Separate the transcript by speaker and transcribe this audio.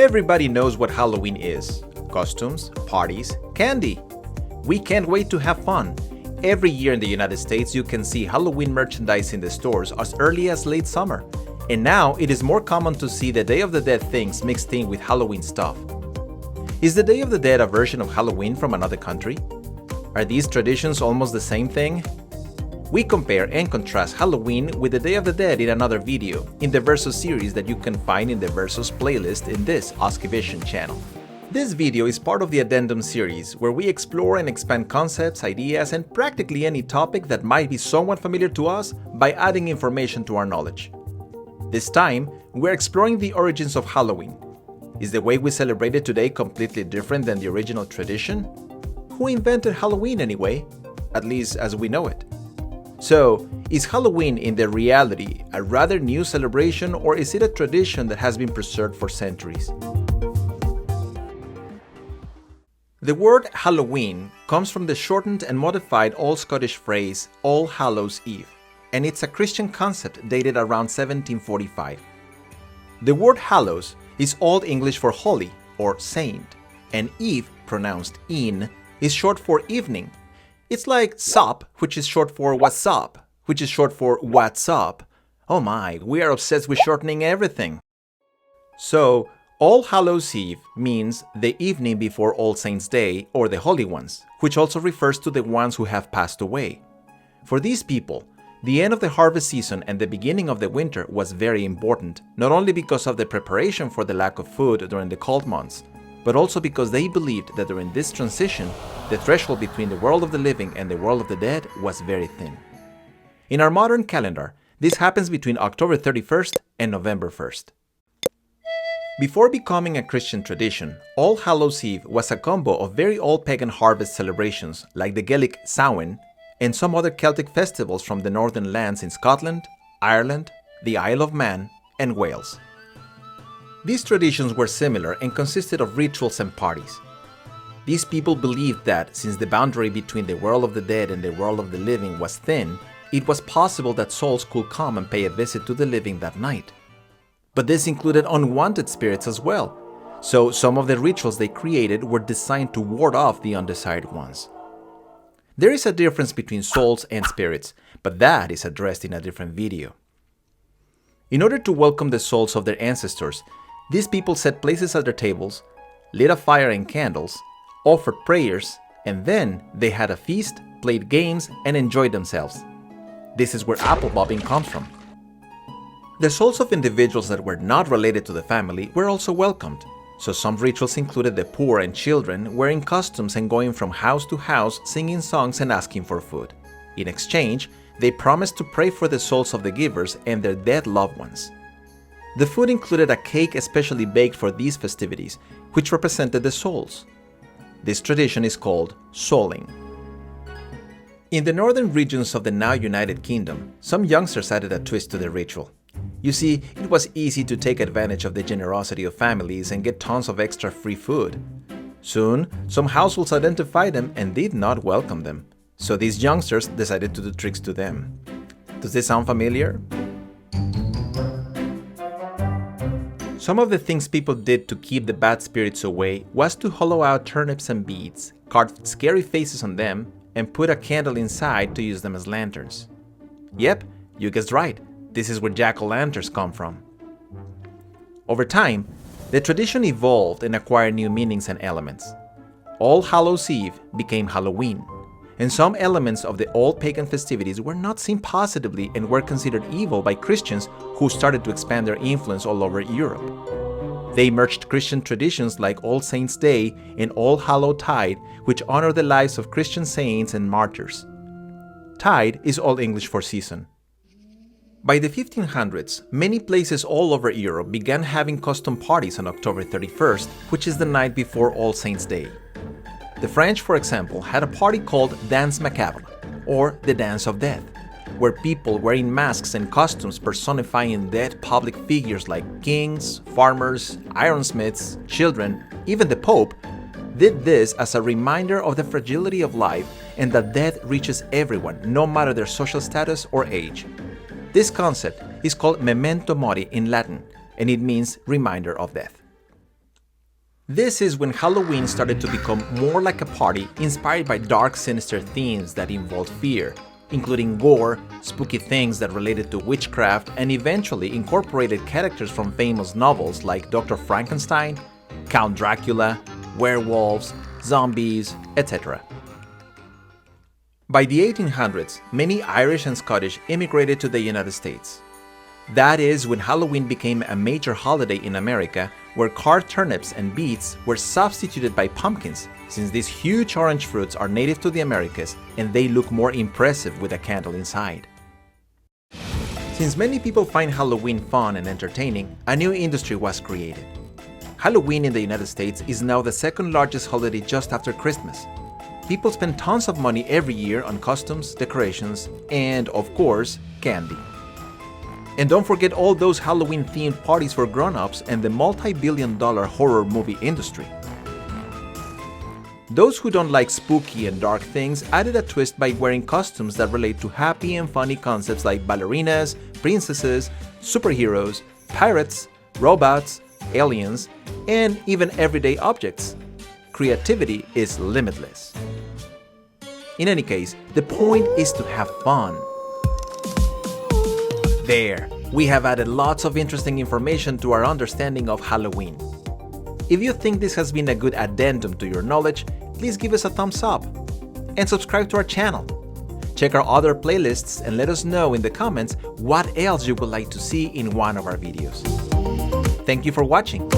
Speaker 1: Everybody knows what Halloween is: costumes, parties, candy. We can't wait to have fun. Every year in the United States, you can see Halloween merchandise in the stores as early as late summer. And now it is more common to see the Day of the Dead things mixed in with Halloween stuff. Is the Day of the Dead a version of Halloween from another country? Are these traditions almost the same thing? We compare and contrast Halloween with the Day of the Dead in another video, in the Versus series that you can find in the Versus playlist in this Oskivision channel. This video is part of the Addendum series, where we explore and expand concepts, ideas, and practically any topic that might be somewhat familiar to us by adding information to our knowledge. This time, we're exploring the origins of Halloween. Is the way we celebrate it today completely different than the original tradition? Who invented Halloween anyway? At least as we know it. So, is Halloween in the reality a rather new celebration, or is it a tradition that has been preserved for centuries? The word Halloween comes from the shortened and modified Old Scottish phrase All Hallows Eve, and it's a Christian concept dated around 1745. The word hallows is Old English for holy or saint, and Eve, pronounced in, is short for evening. It's like sup, which is short for what's up, which is short for what's up. Oh my, we are obsessed with shortening everything. So, All Hallows Eve means the evening before All Saints' Day, or the Holy Ones, which also refers to the ones who have passed away. For these people, the end of the harvest season and the beginning of the winter was very important, not only because of the preparation for the lack of food during the cold months, but also because they believed that during this transition, the threshold between the world of the living and the world of the dead was very thin. In our modern calendar, this happens between October 31st and November 1st. Before becoming a Christian tradition, All Hallows Eve was a combo of very old pagan harvest celebrations like the Gaelic Samhain and some other Celtic festivals from the northern lands in Scotland, Ireland, the Isle of Man, and Wales. These traditions were similar and consisted of rituals and parties. These people believed that, since the boundary between the world of the dead and the world of the living was thin, it was possible that souls could come and pay a visit to the living that night. But this included unwanted spirits as well, so some of the rituals they created were designed to ward off the undesired ones. There is a difference between souls and spirits, but that is addressed in a different video. In order to welcome the souls of their ancestors, these people set places at their tables, lit a fire and candles, offered prayers, and then they had a feast, played games, and enjoyed themselves. This is where apple bobbing comes from. The souls of individuals that were not related to the family were also welcomed, so some rituals included the poor and children wearing costumes and going from house to house singing songs and asking for food. In exchange, they promised to pray for the souls of the givers and their dead loved ones. The food included a cake especially baked for these festivities, which represented the souls. This tradition is called souling. In the northern regions of the now United Kingdom, some youngsters added a twist to the ritual. You see, it was easy to take advantage of the generosity of families and get tons of extra free food. Soon, some households identified them and did not welcome them, so these youngsters decided to do tricks to them. Does this sound familiar? Some of the things people did to keep the bad spirits away was to hollow out turnips and beets, carve scary faces on them, and put a candle inside to use them as lanterns. Yep, you guessed right, this is where jack-o'-lanterns come from. Over time, the tradition evolved and acquired new meanings and elements. All Hallows Eve became Halloween, and some elements of the old pagan festivities were not seen positively and were considered evil by Christians who started to expand their influence all over Europe. They merged Christian traditions like All Saints' Day and All Hallow Tide, which honor the lives of Christian saints and martyrs. Tide is Old English for season. By the 1500s, many places all over Europe began having custom parties on October 31st, which is the night before All Saints' Day. The French, for example, had a party called Danse Macabre, or the Dance of Death, where people wearing masks and costumes personifying dead public figures like kings, farmers, ironsmiths, children, even the Pope, did this as a reminder of the fragility of life and that death reaches everyone, no matter their social status or age. This concept is called memento mori in Latin, and it means reminder of death. This is when Halloween started to become more like a party inspired by dark, sinister themes that involved fear, including gore, spooky things that related to witchcraft, and eventually incorporated characters from famous novels like Dr. Frankenstein, Count Dracula, werewolves, zombies, etc. By the 1800s, many Irish and Scottish immigrated to the United States. That is when Halloween became a major holiday in America, where carved turnips and beets were substituted by pumpkins, since these huge orange fruits are native to the Americas and they look more impressive with a candle inside. Since many people find Halloween fun and entertaining, a new industry was created. Halloween in the United States is now the second largest holiday just after Christmas. People spend tons of money every year on costumes, decorations, and, of course, candy. And don't forget all those Halloween-themed parties for grown-ups and the multi-billion-dollar horror movie industry. Those who don't like spooky and dark things added a twist by wearing costumes that relate to happy and funny concepts like ballerinas, princesses, superheroes, pirates, robots, aliens, and even everyday objects. Creativity is limitless. In any case, the point is to have fun. There, we have added lots of interesting information to our understanding of Halloween. If you think this has been a good addendum to your knowledge, please give us a thumbs up and subscribe to our channel. Check our other playlists and let us know in the comments what else you would like to see in one of our videos. Thank you for watching.